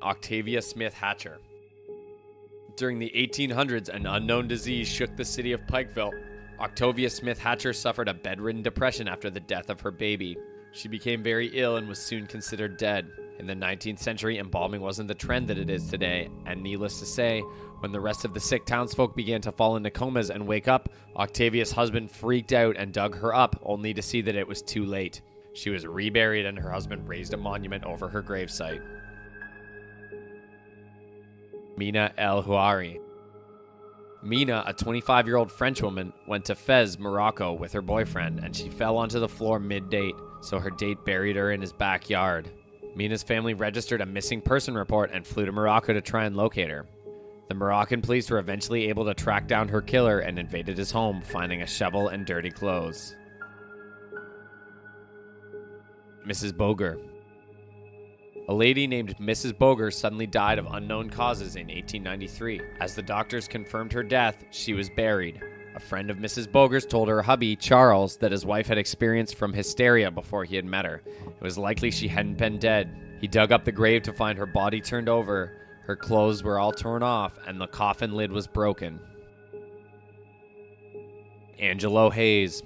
Octavia Smith Hatcher. During the 1800s, an unknown disease shook the city of Pikeville. Octavia Smith Hatcher suffered a bedridden depression after the death of her baby. She became very ill and was soon considered dead. In the 19th century, embalming wasn't the trend that it is today, and needless to say, when the rest of the sick townsfolk began to fall into comas and wake up, Octavia's husband freaked out and dug her up, only to see that it was too late. She was reburied and her husband raised a monument over her gravesite. Mina El Houari. Mina, a 25-year-old Frenchwoman, went to Fez, Morocco with her boyfriend, and she fell onto the floor mid-date, so her date buried her in his backyard. Mina's family registered a missing person report and flew to Morocco to try and locate her. The Moroccan police were eventually able to track down her killer and invaded his home, finding a shovel and dirty clothes. Mrs. Boger. A lady named Mrs. Boger suddenly died of unknown causes in 1893. As the doctors confirmed her death, she was buried. A friend of Mrs. Boger's told her hubby, Charles, that his wife had experienced from hysteria before he had met her. It was likely she hadn't been dead. He dug up the grave to find her body turned over, her clothes were all torn off, and the coffin lid was broken. Angelo Hayes.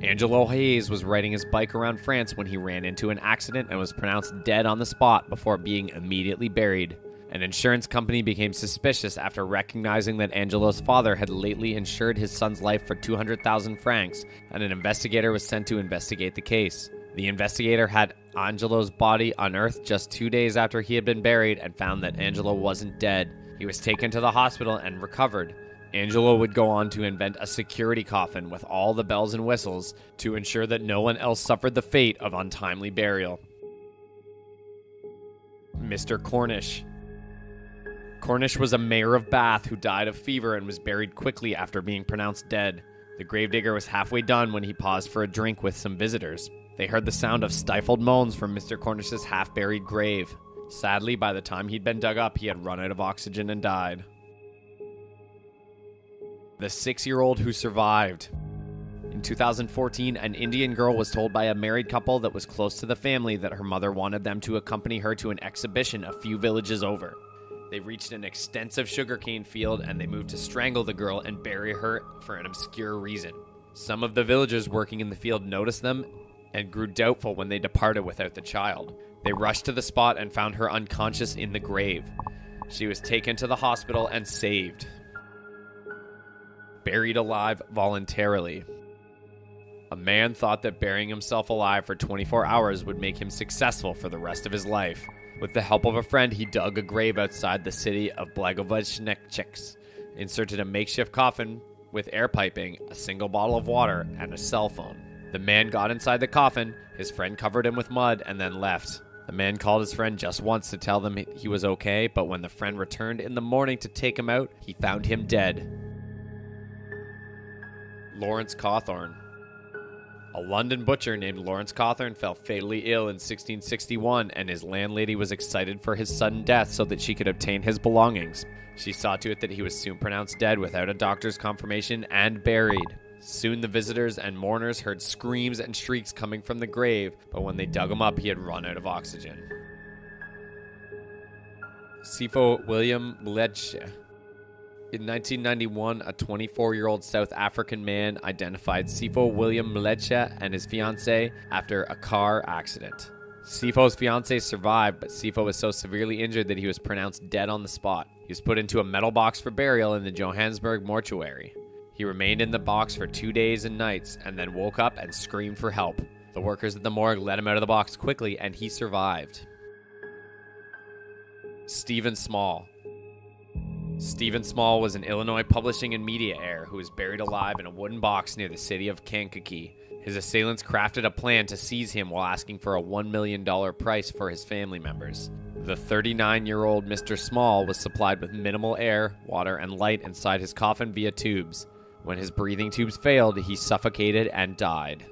Angelo Hayes was riding his bike around France when he ran into an accident and was pronounced dead on the spot before being immediately buried. An insurance company became suspicious after recognizing that Angelo's father had lately insured his son's life for 200,000 francs, and an investigator was sent to investigate the case. The investigator had Angelo's body unearthed just 2 days after he had been buried and found that Angelo wasn't dead. He was taken to the hospital and recovered. Angelo would go on to invent a security coffin with all the bells and whistles to ensure that no one else suffered the fate of untimely burial. Mr. Cornish. Cornish was a mayor of Bath who died of fever and was buried quickly after being pronounced dead. The gravedigger was halfway done when he paused for a drink with some visitors. They heard the sound of stifled moans from Mr. Cornish's half-buried grave. Sadly, by the time he'd been dug up, he had run out of oxygen and died. The 6-year-old who survived. In 2014, an Indian girl was told by a married couple that was close to the family that her mother wanted them to accompany her to an exhibition a few villages over. They reached an extensive sugarcane field and they moved to strangle the girl and bury her for an obscure reason. Some of the villagers working in the field noticed them and grew doubtful when they departed without the child. They rushed to the spot and found her unconscious in the grave. She was taken to the hospital and saved. Buried alive voluntarily. A man thought that burying himself alive for 24 hours would make him successful for the rest of his life. With the help of a friend, he dug a grave outside the city of Blagoveshchensk, inserted a makeshift coffin with air piping, a single bottle of water, and a cell phone. The man got inside the coffin, his friend covered him with mud, and then left. The man called his friend just once to tell them he was okay, but when the friend returned in the morning to take him out, he found him dead. Lawrence Cawthorne. A London butcher named Lawrence Cawthorne fell fatally ill in 1661, and his landlady was excited for his sudden death so that she could obtain his belongings. She saw to it that he was soon pronounced dead without a doctor's confirmation and buried. Soon the visitors and mourners heard screams and shrieks coming from the grave, but when they dug him up, he had run out of oxygen. Sipho William Mletshe. In 1991, a 24-year-old South African man identified Sipho William Mletshe and his fiancée after a car accident. Sipho's fiancée survived, but Sipho was so severely injured that he was pronounced dead on the spot. He was put into a metal box for burial in the Johannesburg mortuary. He remained in the box for 2 days and nights, and then woke up and screamed for help. The workers at the morgue let him out of the box quickly, and he survived. Stephen Small. Stephen Small was an Illinois publishing and media heir who was buried alive in a wooden box near the city of Kankakee. His assailants crafted a plan to seize him while asking for a $1 million price for his family members. The 39-year-old Mr. Small was supplied with minimal air, water, and light inside his coffin via tubes. When his breathing tubes failed, he suffocated and died.